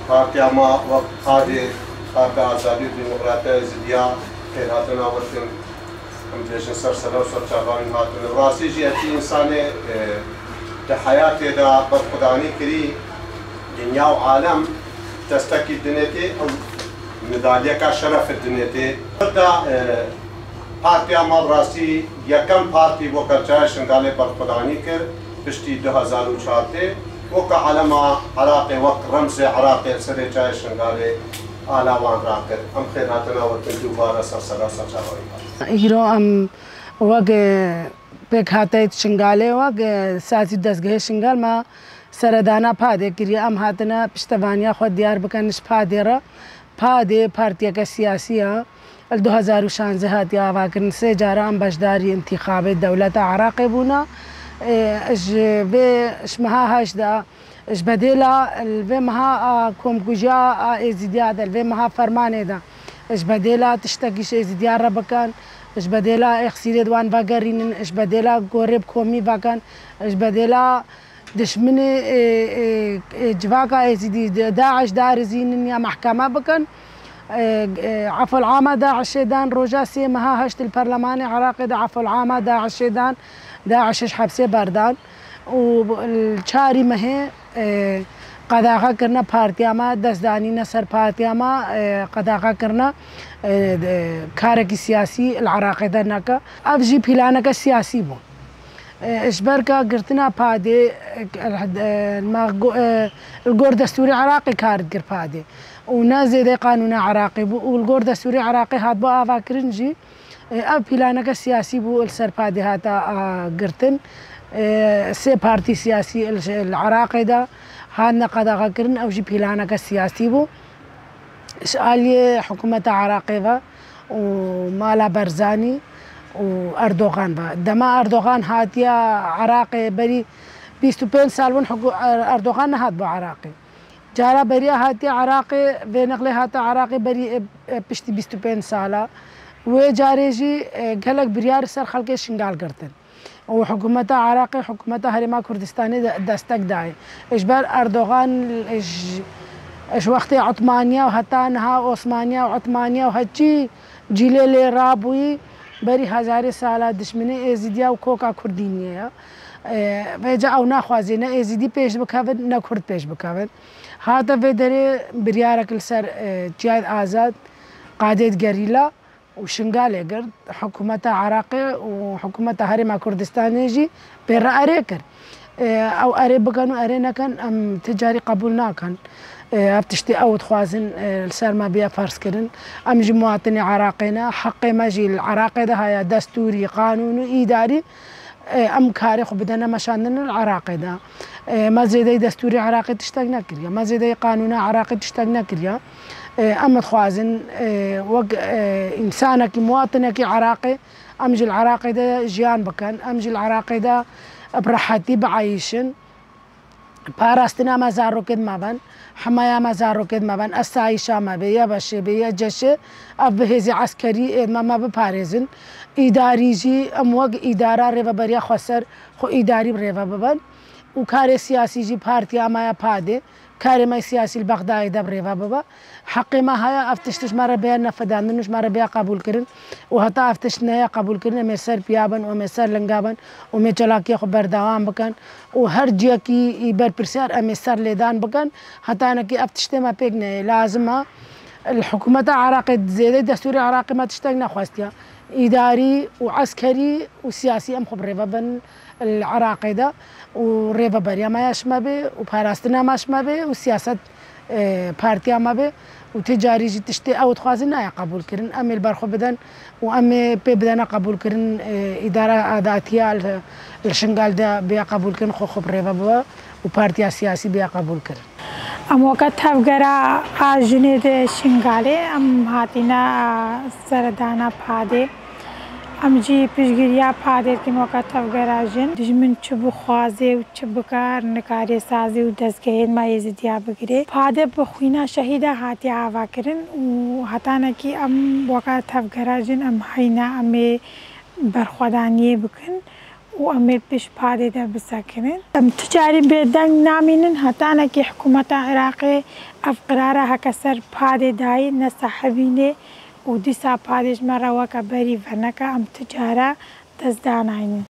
پارتیا ما وقت خادي پارتیا آزادی و دموکراتی زدیا که هاتنا وقتن هم بیشتر سر و سر چابانی هاتن راستی جیتی انسانی در حیات دا برخدانی کری دنیا و عالم تستکی دنیتی او مدالیه کا شرف دنیتی دا پارتیا ما راستی یکم پارتی و کرچای شنگاله برخدانی کر پشتی 2004 وقع علما عراقي وقت رمز عراقي سري جاي شنغالي آلاوان راكر أم خيراتنا وتنجو بارا سرسلا سرسلا إيرو أم وقع بكهاتي شنغالي وقع ساسي دسگه شنغال ما سردانا پاده كري أم هاتنا پشتوانيا خود ديار بكنش پاده را پاده پارتيا كسياسية 2016 هاتيا واكن سي جارا أم بشداري انتخاب دولة عراقي بونا اش مها هاشدا اش بديلا الفي مها كوم كوجا ازدياد الفي مها فرمانه دا اش بديلا تشتكيش ازدياد ربكان اش بديلا اخسير دوان باغرين اش بديلا غورب كومي باكان اش بديلا دشمني جواكا ازدي داعش دارزين يا محكمه بكن عفو العامة داعش دان روجا سي مها هشت البرلمان العراقي دا عفو العامة داعش دان داعش حبسه بردان والشاري مه قداغا کرنا پارتیا ما دزدانی نصر پارتیا ما قداغا کرنا کارك سياسي العراقي دناك افجي بلانك سياسي بو اشبركا قرتنا بادي الجور دستوري عراقي كارد قر بادي ونازل قانون عراقي والجور دستوري عراقي هاد بو افاكرنجي اب بلانك سياسي بو السر بادي هاتا قرتن سي بارتي سياسي العراقي دا هادنا قداغا كرن او جي بلانك سياسي بو اشالي حكومة عراقي ومالا برزاني واردوغان با دما اردوغان هاتيا عراقي بري 25 سال ون اردوغان هات بو عراقي جارا بري هاتيا عراقي بنقلي هاتا عراقي بري بشتي 25 سالا وجاريجي قالك بريار سر خلقي شنقال قرتن وحكومة عراقي حكومة هرما كردستاني دستك داي اجبر اردوغان اش وقت عثمانيا وهتانها عثمانيا وعثمانيا وهجي جيلي رابوي بري هزار سالا دشمني ازيديا وكوكا كردينيا بيجا او ناخوازينا ازيدي بيش بكافن نا كرد بيش بكافن هذا بدري بريارك السر جهاد آزاد قادة جريلا وشنغالي قرد حكومة عراقي وحكومة هرما كردستان يجي بيرا أريكر أو أري بكن وأرينا كان أم تجاري قبولنا كان بتشتي أو تخوازن السر ما بيا فارس كرن أم جي مواطني عراقينا حقي ما جي العراقي ده هيا دستوري قانوني إداري أم كاري خو بدنا مشانن العراقي ده ما زيدي دستوري عراقي تشتغنا كريا ما زيدي قانون عراقي تشتغنا كريا أما تخوازن وق إنسانك مواطنك عراقي أمجي العراقي ده جيان بكن أمجي العراقي ده براحتي بعيشن باراستنا ما زارو كد ما بن حمايا ما زارو كد ما بن أسايشا ما بيا بشي بيا جشة أبهزي عسكري ما ببارزن إداري جي أموج إدارة ريفا بريا خسر خو إداري بريفا ببن وكاري سياسي جي بارتيا ما يبادي كاري ما سياسي البغدادي ده بريفا بابا حقي ما هيا افتشتش مرة بيا نفدان نش مرة بيا قبول كرن وهتا افتشنا قبول كرن مسر بيابن ومسر لنجابن ومجلاكي خبر دوام بكن وهر جيكي يبر برسار امسر لدان بكن هتا انا كي افتشتي ما بيجنا لازم الحكومة عراقي زيادة دستوري عراقي ما تشتغلنا خواستيا إداري وعسكري وسياسي أم خبر ريفا بن العراقي ده وريفا بريا ما يشمى به وباراستنا ما يشمى به وسياسة بارتيا ما به وتجاري جي تشتي أو تخوازنا قبول كرن أمي البرخو بدن وأمي بدنا قبول كرن إدارة ذاتية الشنغال ده بيا قبول كرن خبر ريفا بوا وبارتيا سياسي بيا قبول كرن أم وقت هفجرا أجنيد شنغالي أم هاتينا سردانا بادي ئەمجی پشگیریا پادێکردنەوەکە تەفگەراژن دژمن چ بخوازێ و چ بکار نکارێ سازی و دەستگەهێن ما ێزیدیا بگرێ پادێ بخوینە شەهیدا هاتی ئاواکردن و هەتانەکی ئەم وەکە تەفگەراژن ئەم هەینە ئەمێ بەرخوادانیە بکن و ئەمێ پێش پادێدا بسەکردن ئەم تجاری بێدەنگ نامینن هەتانەکی حکوومەتە عێراقێ ئەف قرارە هەکە سەر پادێدایی نەسەحەبینێ و دیسا پادێژمەڕەوەکە بەری ڤەنەکە ئەم تجارە دەستداناین.